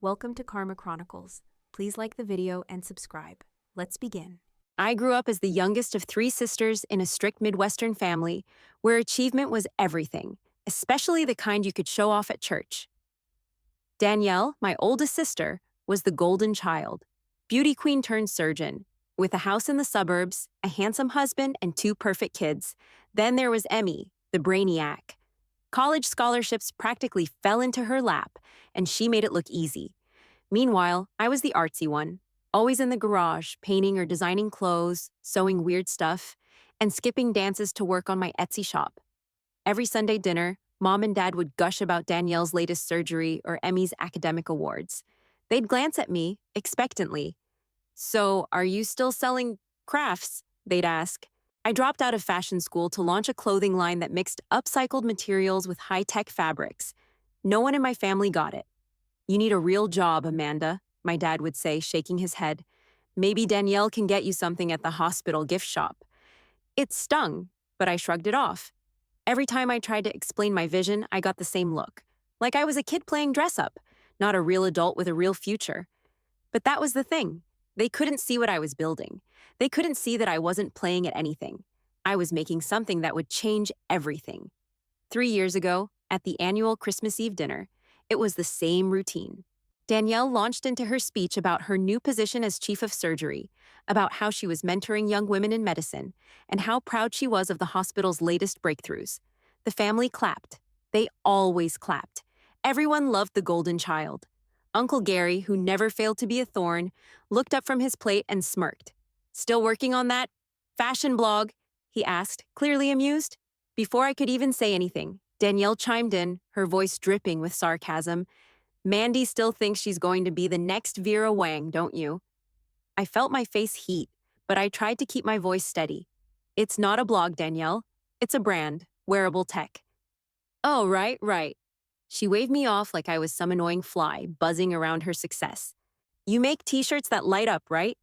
Welcome to Karma Chronicles. Please like the video and subscribe. Let's begin. I grew up as the youngest of three sisters in a strict Midwestern family where achievement was everything, especially the kind you could show off at church. Danielle, my oldest sister, was the golden child, beauty queen turned surgeon, with a house in the suburbs, a handsome husband, and two perfect kids. Then there was Emmy, the brainiac. College scholarships practically fell into her lap, and she made it look easy. Meanwhile, I was the artsy one, always in the garage, painting or designing clothes, sewing weird stuff, and skipping dances to work on my Etsy shop. Every Sunday dinner, Mom and Dad would gush about Danielle's latest surgery or Emmy's academic awards. They'd glance at me, expectantly. "So, are you still selling crafts?" they'd ask. I dropped out of fashion school to launch a clothing line that mixed upcycled materials with high-tech fabrics. No one in my family got it. "You need a real job, Amanda," my dad would say, shaking his head. "Maybe Danielle can get you something at the hospital gift shop." It stung, but I shrugged it off. Every time I tried to explain my vision, I got the same look. Like I was a kid playing dress-up, not a real adult with a real future. But that was the thing. They couldn't see what I was building. They couldn't see that I wasn't playing at anything. I was making something that would change everything. 3 years ago, at the annual Christmas Eve dinner, it was the same routine. Danielle launched into her speech about her new position as chief of surgery, about how she was mentoring young women in medicine, and how proud she was of the hospital's latest breakthroughs. The family clapped. They always clapped. Everyone loved the golden child. Uncle Gary, who never failed to be a thorn, looked up from his plate and smirked. "Still working on that fashion blog?" he asked, clearly amused. Before I could even say anything, Danielle chimed in, her voice dripping with sarcasm. "Mandy still thinks she's going to be the next Vera Wang, don't you?" I felt my face heat, but I tried to keep my voice steady. "It's not a blog, Danielle. It's a brand, wearable tech." "Oh, right. She waved me off like I was some annoying fly, buzzing around her success. "You make t-shirts that light up, right?"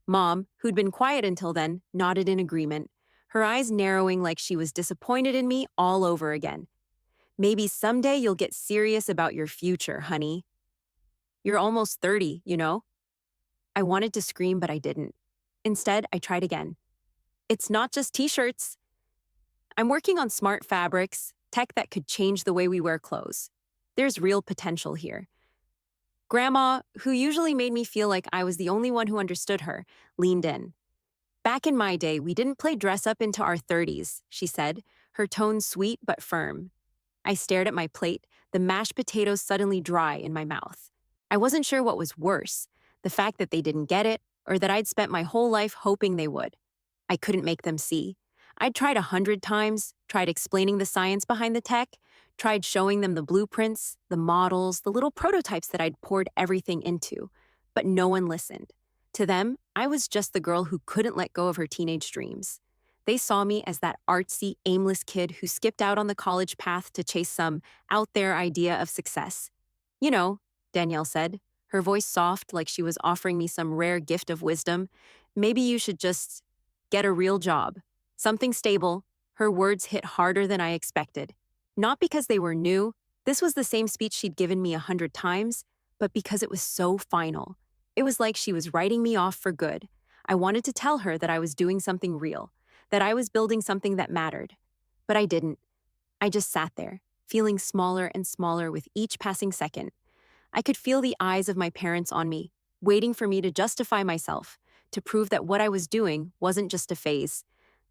Mom, who'd been quiet until then, nodded in agreement, her eyes narrowing like she was disappointed in me all over again. "Maybe someday you'll get serious about your future, honey. You're almost 30, you know?" I wanted to scream, but I didn't. Instead, I tried again. "It's not just t-shirts. I'm working on smart fabrics, tech that could change the way we wear clothes. There's real potential here." Grandma, who usually made me feel like I was the only one who understood her, leaned in. "Back in my day, we didn't play dress up into our 30s, she said, her tone sweet but firm. I stared at my plate, the mashed potatoes suddenly dry in my mouth. I wasn't sure what was worse, the fact that they didn't get it, or that I'd spent my whole life hoping they would. I couldn't make them see. I'd tried 100 times, tried explaining the science behind the tech, tried showing them the blueprints, the models, the little prototypes that I'd poured everything into, but no one listened. To them, I was just the girl who couldn't let go of her teenage dreams. They saw me as that artsy, aimless kid who skipped out on the college path to chase some out-there idea of success. "You know," Danielle said, her voice soft like she was offering me some rare gift of wisdom, "maybe you should just get a real job. Something stable." Her words hit harder than I expected. Not because they were new, this was the same speech she'd given me 100 times, but because it was so final. It was like she was writing me off for good. I wanted to tell her that I was doing something real, that I was building something that mattered. But I didn't. I just sat there, feeling smaller and smaller with each passing second. I could feel the eyes of my parents on me, waiting for me to justify myself, to prove that what I was doing wasn't just a phase.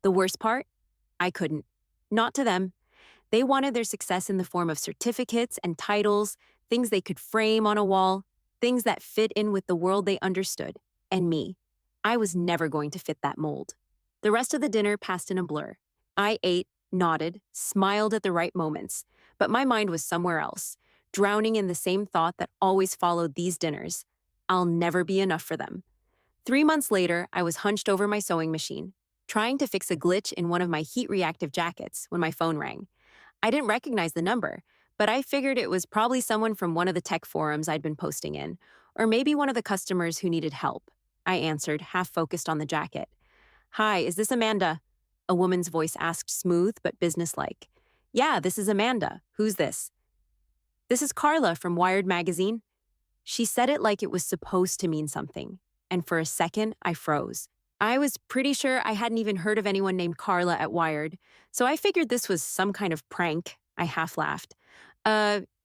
The worst part? I couldn't. Not to them. They wanted their success in the form of certificates and titles, things they could frame on a wall, things that fit in with the world they understood. And me. I was never going to fit that mold. The rest of the dinner passed in a blur. I ate, nodded, smiled at the right moments, but my mind was somewhere else, drowning in the same thought that always followed these dinners. I'll never be enough for them. 3 months later, I was hunched over my sewing machine, trying to fix a glitch in one of my heat-reactive jackets when my phone rang. I didn't recognize the number, but I figured it was probably someone from one of the tech forums I'd been posting in, or maybe one of the customers who needed help. I answered, half focused on the jacket. "Hi, is this Amanda?" A woman's voice asked, smooth but businesslike. "Yeah, this is Amanda. Who's this?" "This is Carla from Wired magazine." She said it like it was supposed to mean something, and for a second, I froze. I was pretty sure I hadn't even heard of anyone named Carla at Wired, so I figured this was some kind of prank. I half laughed.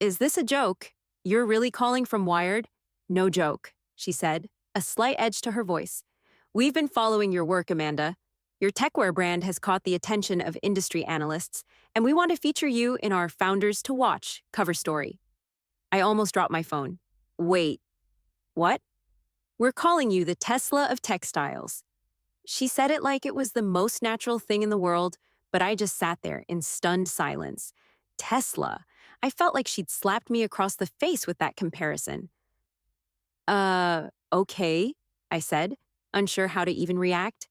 Is this a joke? You're really calling from Wired? No joke, she said, a slight edge to her voice. We've been following your work, Amanda. Your techwear brand has caught the attention of industry analysts, and we want to feature you in our Founders to Watch cover story. I almost dropped my phone. Wait, what? We're calling you the Tesla of textiles. She said it like it was the most natural thing in the world, but I just sat there in stunned silence. Tesla. I felt like she'd slapped me across the face with that comparison. Okay, I said, unsure how to even react.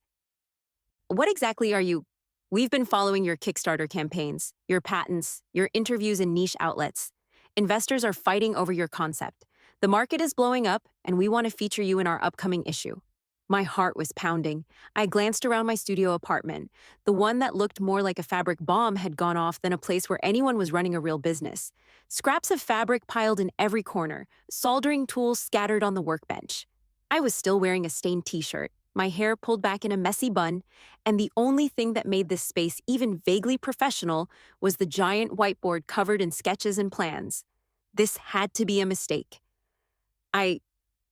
What exactly are you? We've been following your Kickstarter campaigns, your patents, your interviews in niche outlets. Investors are fighting over your concept. The market is blowing up, and we want to feature you in our upcoming issue. My heart was pounding. I glanced around my studio apartment. The one that looked more like a fabric bomb had gone off than a place where anyone was running a real business. Scraps of fabric piled in every corner, soldering tools scattered on the workbench. I was still wearing a stained t-shirt, my hair pulled back in a messy bun, and the only thing that made this space even vaguely professional was the giant whiteboard covered in sketches and plans. This had to be a mistake. I'm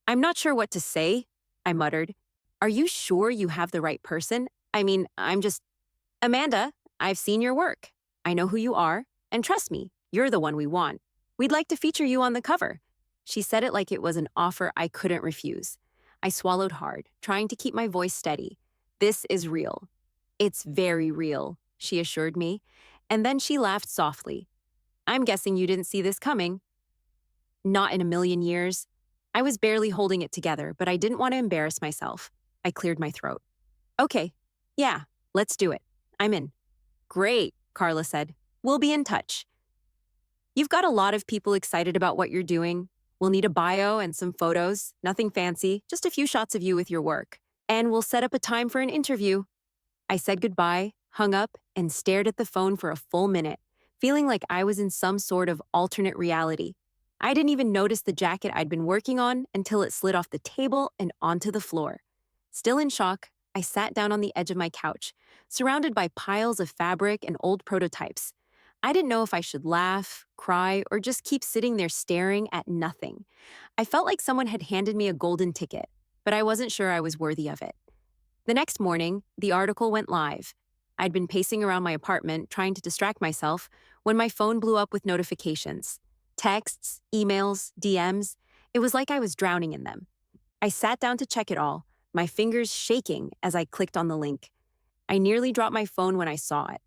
not sure what to say, I muttered. Are you sure you have the right person? Amanda, I've seen your work. I know who you are, and trust me, you're the one we want. We'd like to feature you on the cover. She said it like it was an offer I couldn't refuse. I swallowed hard, trying to keep my voice steady. This is real. It's very real, she assured me, and then she laughed softly. I'm guessing you didn't see this coming. Not in a million years. I was barely holding it together, but I didn't want to embarrass myself. I cleared my throat. Okay, yeah, let's do it. I'm in. Great, Carla said. We'll be in touch. You've got a lot of people excited about what you're doing. We'll need a bio and some photos, nothing fancy, just a few shots of you with your work. And we'll set up a time for an interview. I said goodbye, hung up, and stared at the phone for a full minute, feeling like I was in some sort of alternate reality. I didn't even notice the jacket I'd been working on until it slid off the table and onto the floor. Still in shock, I sat down on the edge of my couch, surrounded by piles of fabric and old prototypes. I didn't know if I should laugh, cry, or just keep sitting there staring at nothing. I felt like someone had handed me a golden ticket, but I wasn't sure I was worthy of it. The next morning, the article went live. I'd been pacing around my apartment trying to distract myself when my phone blew up with notifications. Texts, emails, DMs. It was like I was drowning in them. I sat down to check it all, my fingers shaking as I clicked on the link. I nearly dropped my phone when I saw it.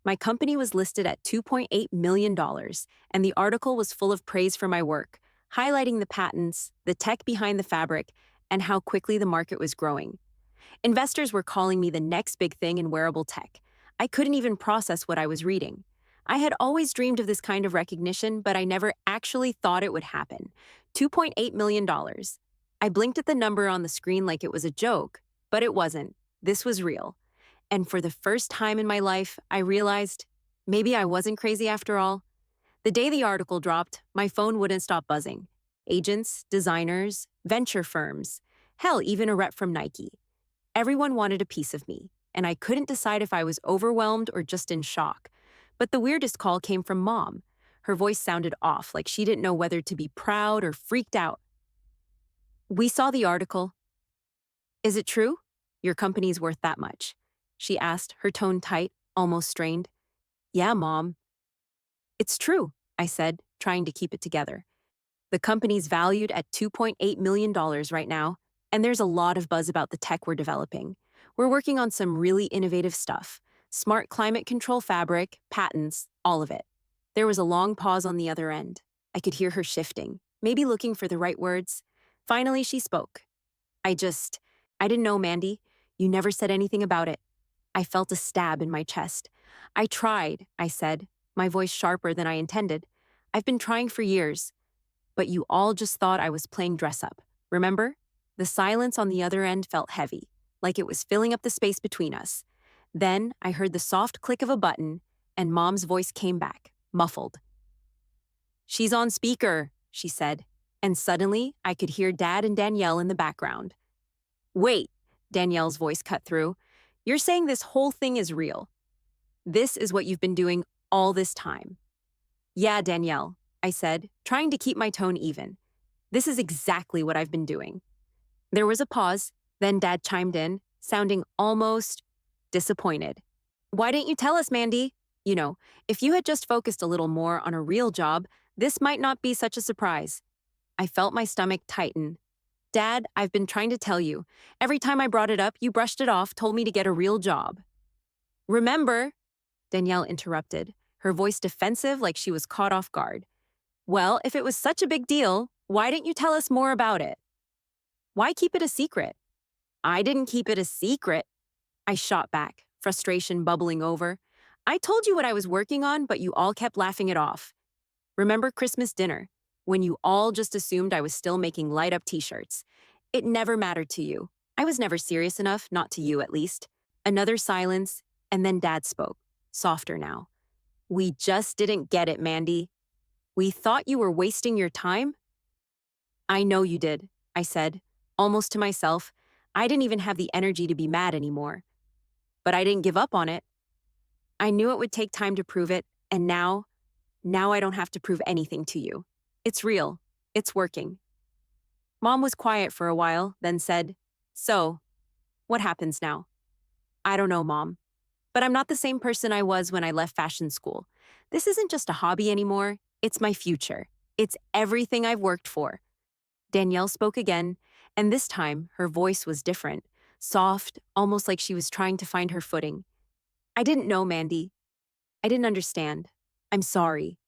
My company was listed at $2.8 million, and the article was full of praise for my work, highlighting the patents, the tech behind the fabric, and how quickly the market was growing. Investors were calling me the next big thing in wearable tech. I couldn't even process what I was reading. I had always dreamed of this kind of recognition, but I never actually thought it would happen. $2.8 million. I blinked at the number on the screen like it was a joke, but it wasn't. This was real. And for the first time in my life, I realized maybe I wasn't crazy after all. The day the article dropped, my phone wouldn't stop buzzing. Agents, designers, venture firms, hell, even a rep from Nike. Everyone wanted a piece of me, and I couldn't decide if I was overwhelmed or just in shock. But the weirdest call came from Mom. Her voice sounded off, like she didn't know whether to be proud or freaked out. We saw the article. Is it true? Your company's worth that much? She asked, her tone tight, almost strained. Yeah, Mom. It's true, I said, trying to keep it together. The company's valued at $2.8 million right now, and there's a lot of buzz about the tech we're developing. We're working on some really innovative stuff. Smart climate control fabric, patents, all of it. There was a long pause on the other end. I could hear her shifting, maybe looking for the right words. Finally, she spoke. I didn't know, Mandy. You never said anything about it. I felt a stab in my chest. I tried, I said, my voice sharper than I intended. I've been trying for years. But you all just thought I was playing dress up. Remember? The silence on the other end felt heavy, like it was filling up the space between us. Then I heard the soft click of a button, and Mom's voice came back, muffled. She's on speaker, she said, And suddenly, I could hear Dad and Danielle in the background. Wait, Danielle's voice cut through. You're saying this whole thing is real. This is what you've been doing all this time. Yeah, Danielle, I said, trying to keep my tone even. This is exactly what I've been doing. There was a pause, then Dad chimed in, sounding almost disappointed. Why didn't you tell us, Mandy? You know, if you had just focused a little more on a real job, this might not be such a surprise. I felt my stomach tighten. Dad, I've been trying to tell you. Every time I brought it up, you brushed it off, told me to get a real job. Remember, Danielle interrupted, her voice defensive like she was caught off guard. Well, if it was such a big deal, why didn't you tell us more about it? Why keep it a secret? I didn't keep it a secret. I shot back, frustration bubbling over. I told you what I was working on, but you all kept laughing it off. Remember Christmas dinner, when you all just assumed I was still making light-up t-shirts? It never mattered to you. I was never serious enough, not to you at least. Another silence, and then Dad spoke, softer now. We just didn't get it, Mandy. We thought you were wasting your time? I know you did, I said, almost to myself. I didn't even have the energy to be mad anymore. But I didn't give up on it. I knew it would take time to prove it, and now I don't have to prove anything to you. It's real. It's working. Mom was quiet for a while, then said, So, what happens now? I don't know, Mom. But I'm not the same person I was when I left fashion school. This isn't just a hobby anymore. It's my future. It's everything I've worked for. Danielle spoke again, and this time her voice was different, soft, almost like she was trying to find her footing. I didn't know, Mandy. I didn't understand. I'm sorry.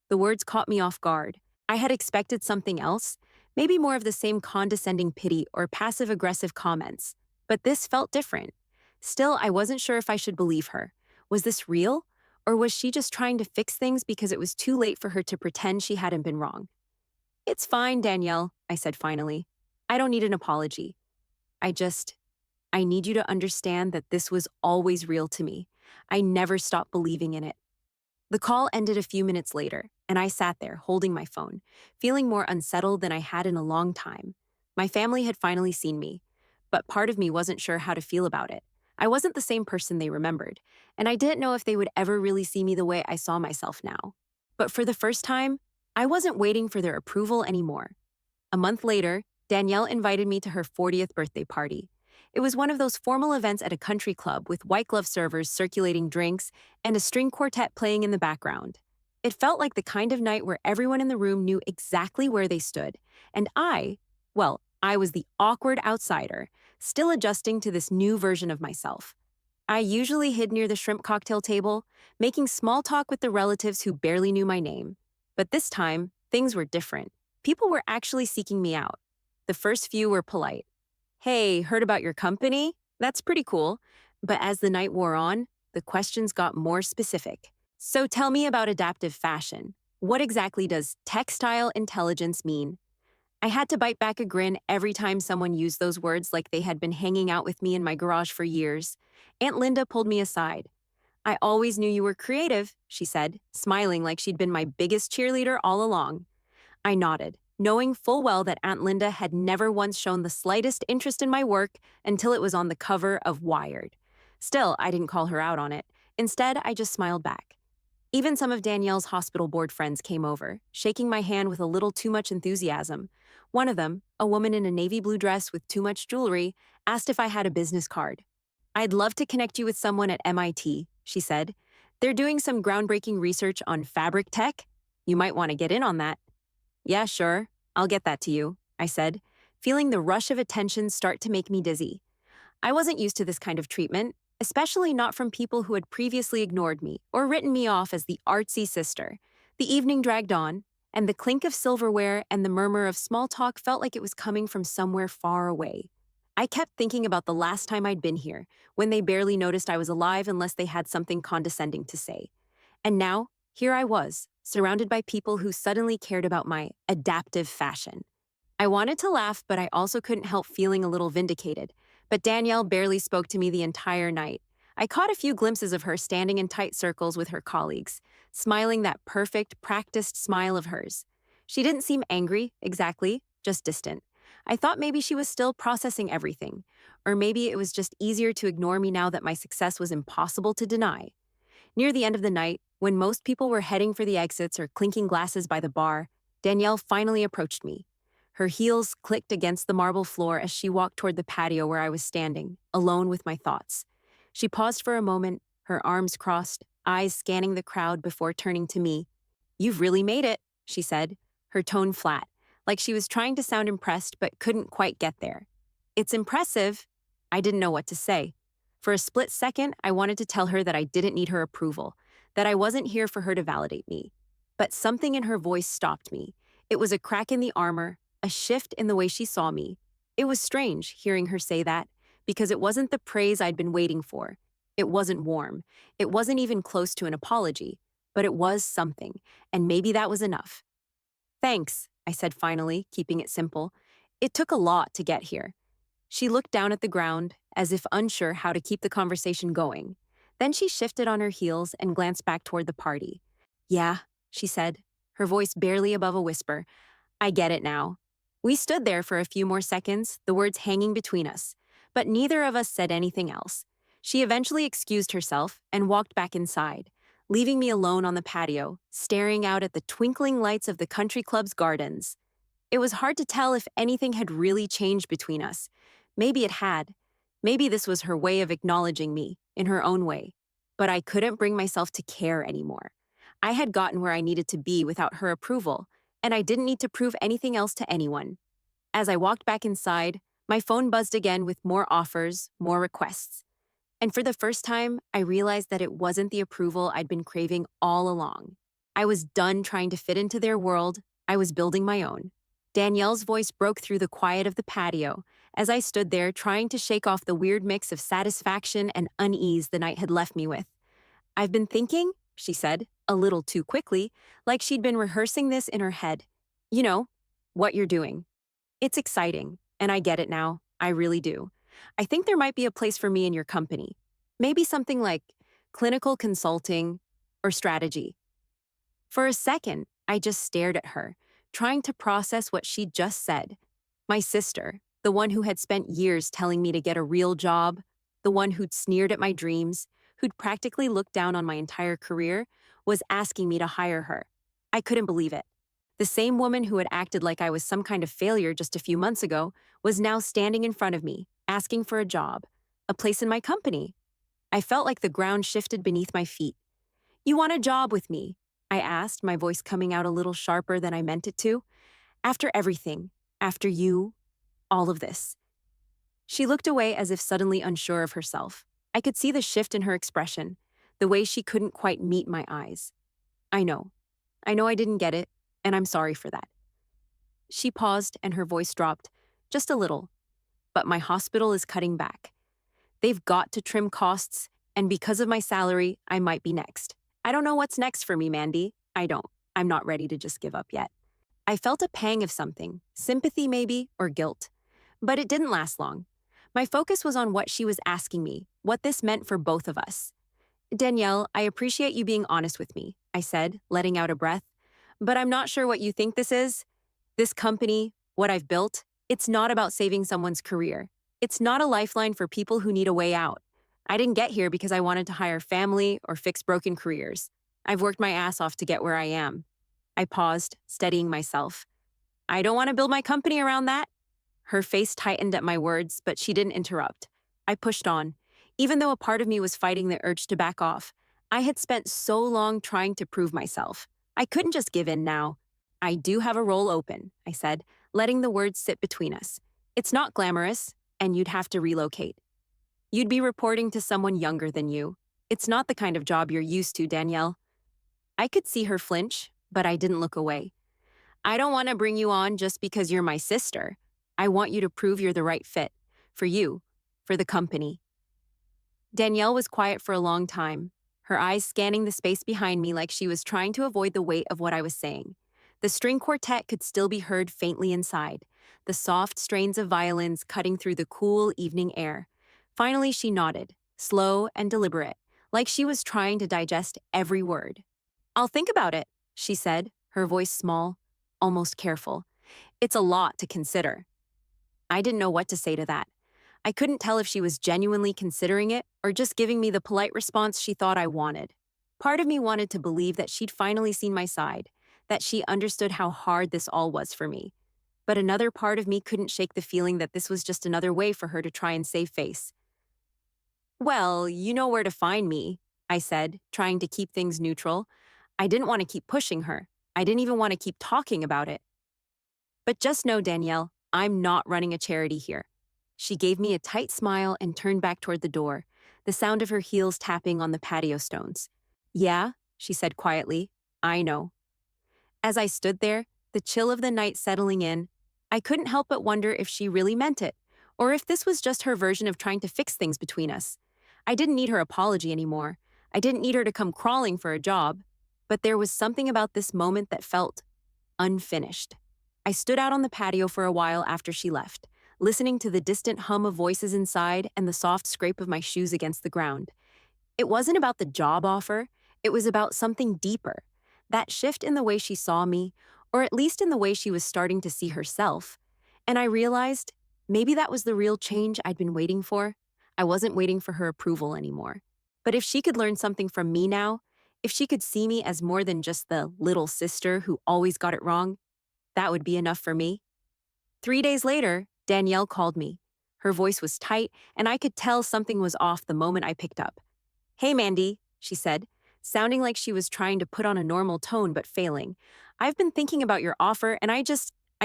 The words caught me off guard. I had expected something else, maybe more of the same condescending pity or passive-aggressive comments. But this felt different. Still, I wasn't sure if I should believe her. Was this real? Or was she just trying to fix things because it was too late for her to pretend she hadn't been wrong? It's fine, Danielle, I said finally. I don't need an apology. I need you to understand that this was always real to me. I never stopped believing in it. The call ended a few minutes later, and I sat there holding my phone, feeling more unsettled than I had in a long time. My family had finally seen me, but part of me wasn't sure how to feel about it. I wasn't the same person they remembered, and I didn't know if they would ever really see me the way I saw myself now. But for the first time, I wasn't waiting for their approval anymore. A month later, Danielle invited me to her 40th birthday party. It was one of those formal events at a country club with white glove servers circulating drinks and a string quartet playing in the background. It felt like the kind of night where everyone in the room knew exactly where they stood, and I was the awkward outsider, still adjusting to this new version of myself. I usually hid near the shrimp cocktail table, making small talk with the relatives who barely knew my name. But this time, things were different. People were actually seeking me out. The first few were polite. Hey, heard about your company? That's pretty cool. But as the night wore on, the questions got more specific. So tell me about adaptive fashion. What exactly does textile intelligence mean? I had to bite back a grin every time someone used those words like they had been hanging out with me in my garage for years. Aunt Linda pulled me aside. I always knew you were creative, she said, smiling like she'd been my biggest cheerleader all along. I nodded, knowing full well that Aunt Linda had never once shown the slightest interest in my work until it was on the cover of Wired. Still, I didn't call her out on it. Instead, I just smiled back. Even some of Danielle's hospital board friends came over, shaking my hand with a little too much enthusiasm. One of them, a woman in a navy blue dress with too much jewelry, asked if I had a business card. I'd love to connect you with someone at MIT, she said. They're doing some groundbreaking research on fabric tech. You might want to get in on that. Yeah, sure. I'll get that to you, I said, feeling the rush of attention start to make me dizzy. I wasn't used to this kind of treatment, especially not from people who had previously ignored me or written me off as the artsy sister. The evening dragged on, and the clink of silverware and the murmur of small talk felt like it was coming from somewhere far away. I kept thinking about the last time I'd been here, when they barely noticed I was alive unless they had something condescending to say. And now, here I was, surrounded by people who suddenly cared about my adaptive fashion. I wanted to laugh, but I also couldn't help feeling a little vindicated. But Danielle barely spoke to me the entire night. I caught a few glimpses of her standing in tight circles with her colleagues, smiling that perfect, practiced smile of hers. She didn't seem angry, exactly, just distant. I thought maybe she was still processing everything, or maybe it was just easier to ignore me now that my success was impossible to deny. Near the end of the night, when most people were heading for the exits or clinking glasses by the bar, Danielle finally approached me. Her heels clicked against the marble floor as she walked toward the patio where I was standing, alone with my thoughts. She paused for a moment, her arms crossed, eyes scanning the crowd before turning to me. "You've really made it," she said, her tone flat, like she was trying to sound impressed but couldn't quite get there. "It's impressive." I didn't know what to say. For a split second, I wanted to tell her that I didn't need her approval, that I wasn't here for her to validate me. But something in her voice stopped me. It was a crack in the armor, a shift in the way she saw me. It was strange hearing her say that, because it wasn't the praise I'd been waiting for. It wasn't warm. It wasn't even close to an apology. But it was something, and maybe that was enough. "Thanks," I said finally, keeping it simple. "It took a lot to get here." She looked down at the ground, as if unsure how to keep the conversation going. Then she shifted on her heels and glanced back toward the party. "Yeah," she said, her voice barely above a whisper. "I get it now." We stood there for a few more seconds, the words hanging between us, but neither of us said anything else. She eventually excused herself and walked back inside, leaving me alone on the patio, staring out at the twinkling lights of the country club's gardens. It was hard to tell if anything had really changed between us. Maybe it had. Maybe this was her way of acknowledging me, in her own way. But I couldn't bring myself to care anymore. I had gotten where I needed to be without her approval, and I didn't need to prove anything else to anyone. As I walked back inside, my phone buzzed again with more offers, more requests. And for the first time, I realized that it wasn't the approval I'd been craving all along. I was done trying to fit into their world. I was building my own. Danielle's voice broke through the quiet of the patio as I stood there trying to shake off the weird mix of satisfaction and unease the night had left me with. "I've been thinking," she said, a little too quickly, like she'd been rehearsing this in her head. "You know, what you're doing. It's exciting, and I get it now. I really do. I think there might be a place for me in your company. Maybe something like clinical consulting or strategy." For a second, I just stared at her, trying to process what she'd just said. My sister, the one who had spent years telling me to get a real job, the one who'd sneered at my dreams, who'd practically looked down on my entire career, was asking me to hire her. I couldn't believe it. The same woman who had acted like I was some kind of failure just a few months ago was now standing in front of me, asking for a job, a place in my company. I felt like the ground shifted beneath my feet. "You want a job with me?" I asked, my voice coming out a little sharper than I meant it to. "After everything, after you, all of this." She looked away as if suddenly unsure of herself. I could see the shift in her expression, the way she couldn't quite meet my eyes. I know. I know I didn't get it, and I'm sorry for that." She paused and her voice dropped, just a little. "But my hospital is cutting back. They've got to trim costs, and because of my salary, I might be next. I don't know what's next for me, Mandy. I don't. I'm not ready to just give up yet." I felt a pang of something, sympathy maybe, or guilt. But it didn't last long. My focus was on what she was asking me, what this meant for both of us. "Danielle, I appreciate you being honest with me," I said, letting out a breath. "But I'm not sure what you think this is. This company, what I've built, it's not about saving someone's career. It's not a lifeline for people who need a way out. I didn't get here because I wanted to hire family or fix broken careers. I've worked my ass off to get where I am." I paused, steadying myself. "I don't want to build my company around that." Her face tightened at my words, but she didn't interrupt. I pushed on. Even though a part of me was fighting the urge to back off, I had spent so long trying to prove myself. I couldn't just give in now. "I do have a role open," I said, letting the words sit between us. "It's not glamorous, and you'd have to relocate. You'd be reporting to someone younger than you. It's not the kind of job you're used to, Danielle." I could see her flinch, but I didn't look away. "I don't want to bring you on just because you're my sister. I want you to prove you're the right fit. For you. For the company." Danielle was quiet for a long time, her eyes scanning the space behind me like she was trying to avoid the weight of what I was saying. The string quartet could still be heard faintly inside, the soft strains of violins cutting through the cool evening air. Finally, she nodded, slow and deliberate, like she was trying to digest every word. "I'll think about it," she said, her voice small. almost careful. It's a lot to consider. I didn't know what to say to that. I couldn't tell if she was genuinely considering it or just giving me the polite response she thought I wanted. Part of me wanted to believe that she'd finally seen my side, that she understood how hard this all was for me. But another part of me couldn't shake the feeling that this was just another way for her to try and save face. Well, you know where to find me, I said, trying to keep things neutral. I didn't want to keep pushing her. I didn't even want to keep talking about it. But just know, Danielle, I'm not running a charity here. She gave me a tight smile and turned back toward the door, the sound of her heels tapping on the patio stones. Yeah, she said quietly, I know. As I stood there, the chill of the night settling in, I couldn't help but wonder if she really meant it, or if this was just her version of trying to fix things between us. I didn't need her apology anymore. I didn't need her to come crawling for a job. But there was something about this moment that felt unfinished. I stood out on the patio for a while after she left, listening to the distant hum of voices inside and the soft scrape of my shoes against the ground. It wasn't about the job offer, it was about something deeper. That shift in the way she saw me, or at least in the way she was starting to see herself. And I realized maybe that was the real change I'd been waiting for. I wasn't waiting for her approval anymore. But if she could learn something from me now, if she could see me as more than just the little sister who always got it wrong, that would be enough for me. 3 days later, Danielle called me. Her voice was tight, and I could tell something was off the moment I picked up. Hey, Mandy, she said, sounding like she was trying to put on a normal tone but failing. I've been thinking about your offer, and I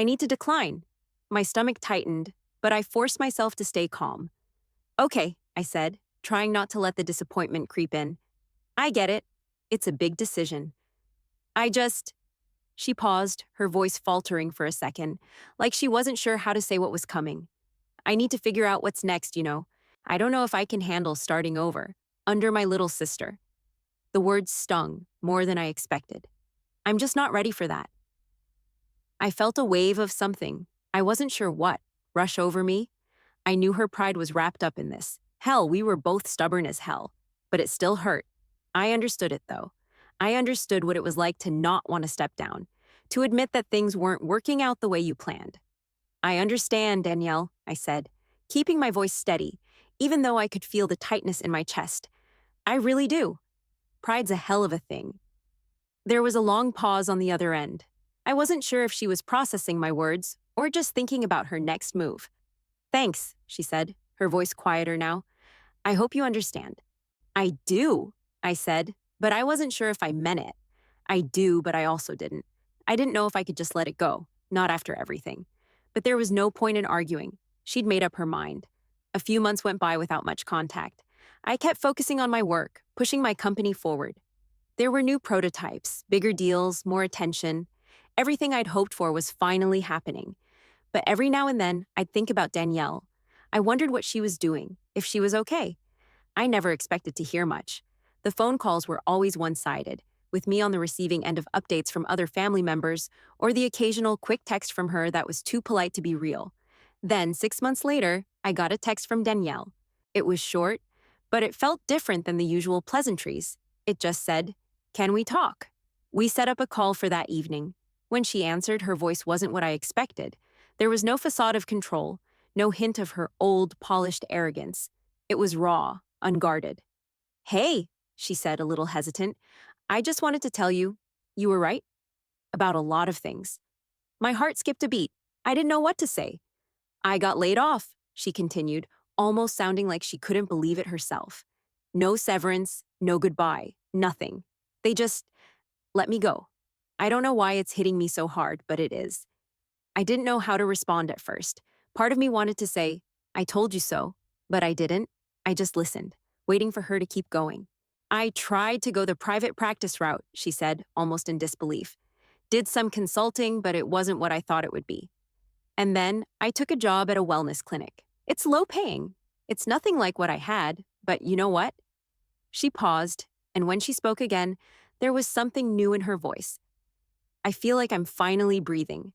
need to decline. My stomach tightened, but I forced myself to stay calm. Okay, I said, trying not to let the disappointment creep in. I get it. It's a big decision. I just... She paused, her voice faltering for a second, like she wasn't sure how to say what was coming. I need to figure out what's next, you know. I don't know if I can handle starting over, under my little sister. The words stung more than I expected. I'm just not ready for that. I felt a wave of something, I wasn't sure what, rush over me. I knew her pride was wrapped up in this. Hell, we were both stubborn as hell, but it still hurt. I understood it, though. I understood what it was like to not want to step down, to admit that things weren't working out the way you planned. I understand, Danielle, I said, keeping my voice steady, even though I could feel the tightness in my chest. I really do. Pride's a hell of a thing. There was a long pause on the other end. I wasn't sure if she was processing my words or just thinking about her next move. Thanks, she said, her voice quieter now. I hope you understand. I do, I said, but I wasn't sure if I meant it. I do, but I also didn't. I didn't know if I could just let it go, not after everything. But there was no point in arguing. She'd made up her mind. A few months went by without much contact. I kept focusing on my work, pushing my company forward. There were new prototypes, bigger deals, more attention. Everything I'd hoped for was finally happening. But every now and then, I'd think about Danielle. I wondered what she was doing, if she was okay. I never expected to hear much. The phone calls were always one-sided, with me on the receiving end of updates from other family members or the occasional quick text from her that was too polite to be real. Then, 6 months later, I got a text from Danielle. It was short, but it felt different than the usual pleasantries. It just said, "Can we talk?" We set up a call for that evening. When she answered, her voice wasn't what I expected. There was no facade of control, no hint of her old, polished arrogance. It was raw, unguarded. Hey, she said, a little hesitant. I just wanted to tell you, you were right about a lot of things. My heart skipped a beat. I didn't know what to say. I got laid off, she continued, almost sounding like she couldn't believe it herself. No severance, no goodbye, nothing. They just let me go. I don't know why it's hitting me so hard, but it is. I didn't know how to respond at first. Part of me wanted to say, I told you so, but I didn't. I just listened, waiting for her to keep going. I tried to go the private practice route, she said, almost in disbelief. Did some consulting, but it wasn't what I thought it would be. And then I took a job at a wellness clinic. It's low paying. It's nothing like what I had, but you know what? She paused, and when she spoke again, there was something new in her voice. I feel like I'm finally breathing.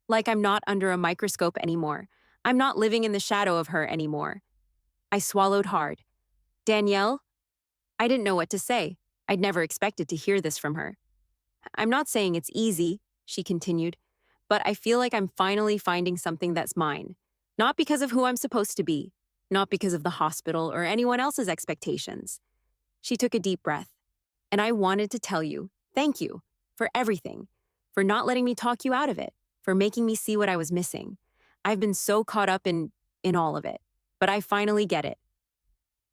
Like I'm not under a microscope anymore. I'm not living in the shadow of her anymore. I swallowed hard. Danielle? I didn't know what to say. I'd never expected to hear this from her. I'm not saying it's easy, she continued, but I feel like I'm finally finding something that's mine. Not because of who I'm supposed to be, not because of the hospital or anyone else's expectations. She took a deep breath. And I wanted to tell you, thank you for everything, for not letting me talk you out of it, for making me see what I was missing. I've been so caught up in all of it, but I finally get it.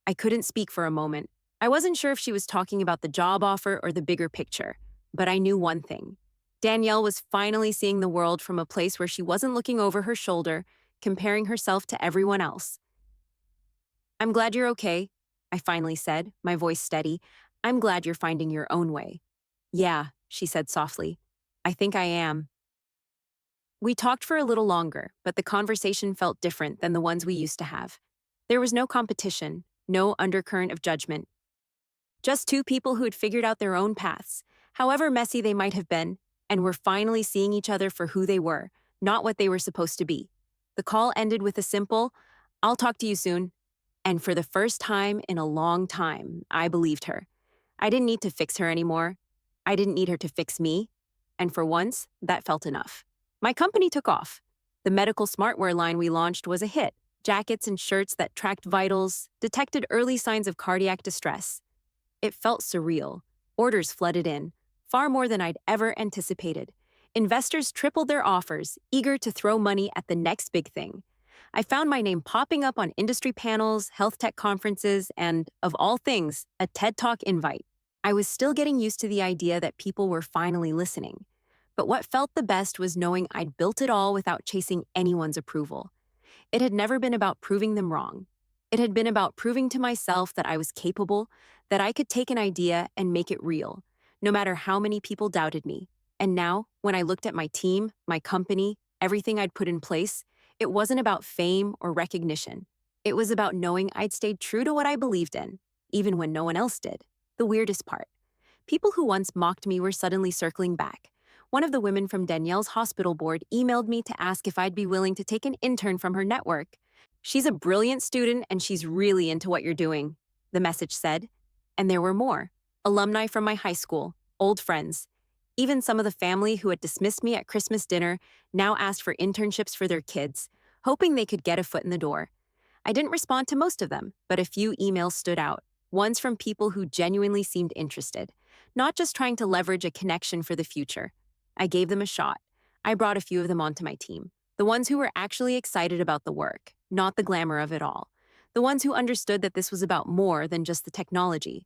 I couldn't speak for a moment. I wasn't sure if she was talking about the job offer or the bigger picture, but I knew one thing. Danielle was finally seeing the world from a place where she wasn't looking over her shoulder, comparing herself to everyone else. I'm glad you're okay, I finally said, my voice steady. I'm glad you're finding your own way. Yeah, she said softly. I think I am. We talked for a little longer, but the conversation felt different than the ones we used to have. There was no competition, no undercurrent of judgment. Just two people who had figured out their own paths, however messy they might have been, and were finally seeing each other for who they were, not what they were supposed to be. The call ended with a simple, I'll talk to you soon. And for the first time in a long time, I believed her. I didn't need to fix her anymore. I didn't need her to fix me. And for once, that felt enough. My company took off. The medical smartwear line we launched was a hit. Jackets and shirts that tracked vitals, detected early signs of cardiac distress. It felt surreal. Orders flooded in, far more than I'd ever anticipated. Investors tripled their offers, eager to throw money at the next big thing. I found my name popping up on industry panels, health tech conferences, and, of all things, a TED Talk invite. I was still getting used to the idea that people were finally listening. But what felt the best was knowing I'd built it all without chasing anyone's approval. It had never been about proving them wrong. It had been about proving to myself that I was capable, that I could take an idea and make it real, no matter how many people doubted me. And now, when I looked at my team, my company, everything I'd put in place, it wasn't about fame or recognition. It was about knowing I'd stayed true to what I believed in, even when no one else did. The weirdest part. People who once mocked me were suddenly circling back. One of the women from Danielle's hospital board emailed me to ask if I'd be willing to take an intern from her network. She's a brilliant student and she's really into what you're doing, the message said. And there were more. Alumni from my high school, old friends. Even some of the family who had dismissed me at Christmas dinner now asked for internships for their kids, hoping they could get a foot in the door. I didn't respond to most of them, but a few emails stood out. Ones from people who genuinely seemed interested, not just trying to leverage a connection for the future. I gave them a shot. I brought a few of them onto my team. The ones who were actually excited about the work, not the glamour of it all. The ones who understood that this was about more than just the technology.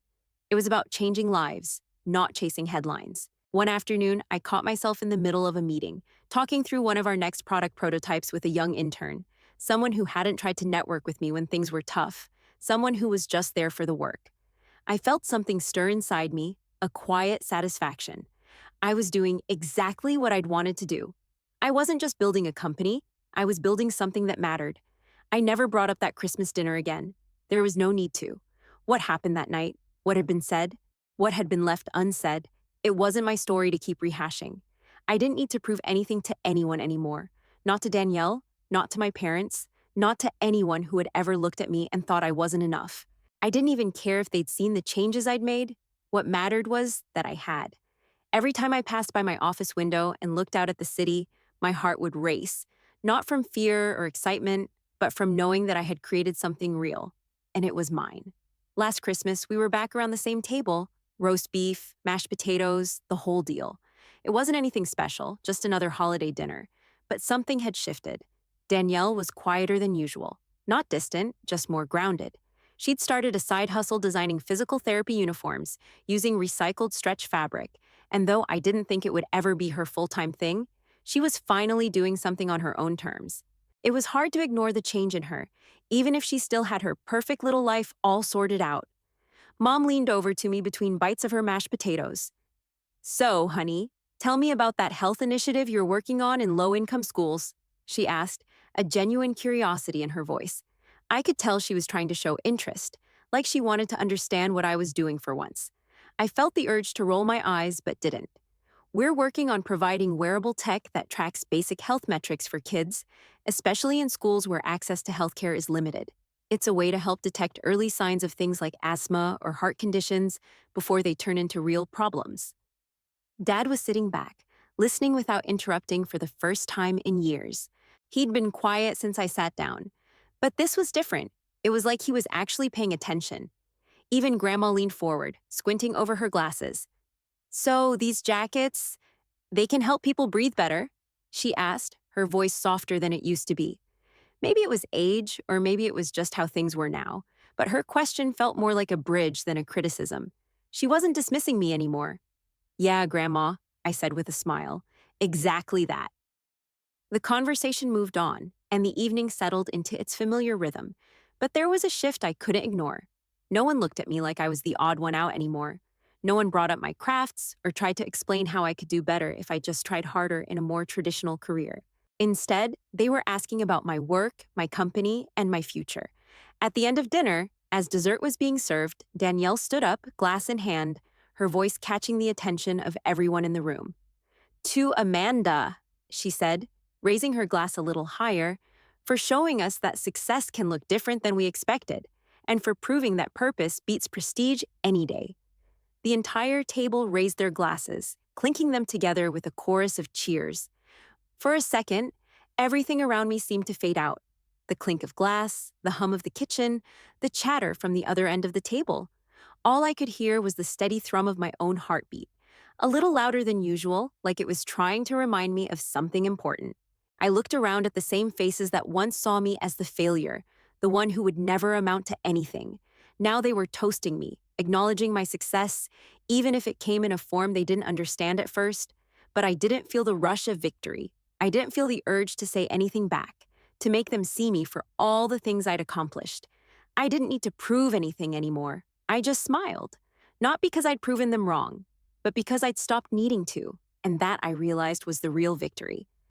It was about changing lives, not chasing headlines. One afternoon, I caught myself in the middle of a meeting, talking through one of our next product prototypes with a young intern, someone who hadn't tried to network with me when things were tough, someone who was just there for the work. I felt something stir inside me, a quiet satisfaction. I was doing exactly what I'd wanted to do. I wasn't just building a company, I was building something that mattered. I never brought up that Christmas dinner again. There was no need to. What happened that night, what had been said, what had been left unsaid, it wasn't my story to keep rehashing. I didn't need to prove anything to anyone anymore. Not to Danielle, not to my parents, not to anyone who had ever looked at me and thought I wasn't enough. I didn't even care if they'd seen the changes I'd made. What mattered was that I had. Every time I passed by my office window and looked out at the city, my heart would race, not from fear or excitement, but from knowing that I had created something real, and it was mine. Last Christmas, we were back around the same table, roast beef, mashed potatoes, the whole deal. It wasn't anything special, just another holiday dinner, but something had shifted. Danielle was quieter than usual, not distant, just more grounded. She'd started a side hustle designing physical therapy uniforms using recycled stretch fabric, and though I didn't think it would ever be her full-time thing, she was finally doing something on her own terms. It was hard to ignore the change in her, even if she still had her perfect little life all sorted out. Mom leaned over to me between bites of her mashed potatoes. So, honey, tell me about that health initiative you're working on in low-income schools, she asked, a genuine curiosity in her voice. I could tell she was trying to show interest, like she wanted to understand what I was doing for once. I felt the urge to roll my eyes, but didn't. We're working on providing wearable tech that tracks basic health metrics for kids, especially in schools where access to healthcare is limited. It's a way to help detect early signs of things like asthma or heart conditions before they turn into real problems. Dad was sitting back, listening without interrupting for the first time in years. He'd been quiet since I sat down. But this was different. It was like he was actually paying attention. Even Grandma leaned forward, squinting over her glasses. "So, these jackets, they can help people breathe better?" she asked, her voice softer than it used to be. Maybe it was age, or maybe it was just how things were now, but her question felt more like a bridge than a criticism. She wasn't dismissing me anymore. "Yeah, Grandma," I said with a smile. "Exactly that." The conversation moved on, and the evening settled into its familiar rhythm. But there was a shift I couldn't ignore. No one looked at me like I was the odd one out anymore. No one brought up my crafts or tried to explain how I could do better if I just tried harder in a more traditional career. Instead, they were asking about my work, my company, and my future. At the end of dinner, as dessert was being served, Danielle stood up, glass in hand, her voice catching the attention of everyone in the room. "To Amanda," she said, raising her glass a little higher, "for showing us that success can look different than we expected, and for proving that purpose beats prestige any day." The entire table raised their glasses, clinking them together with a chorus of cheers. For a second, everything around me seemed to fade out. The clink of glass, the hum of the kitchen, the chatter from the other end of the table. All I could hear was the steady thrum of my own heartbeat, a little louder than usual, like it was trying to remind me of something important. I looked around at the same faces that once saw me as the failure, the one who would never amount to anything. Now they were toasting me, acknowledging my success, even if it came in a form they didn't understand at first. But I didn't feel the rush of victory. I didn't feel the urge to say anything back, to make them see me for all the things I'd accomplished. I didn't need to prove anything anymore. I just smiled. Not because I'd proven them wrong, but because I'd stopped needing to, and that I realized was the real victory.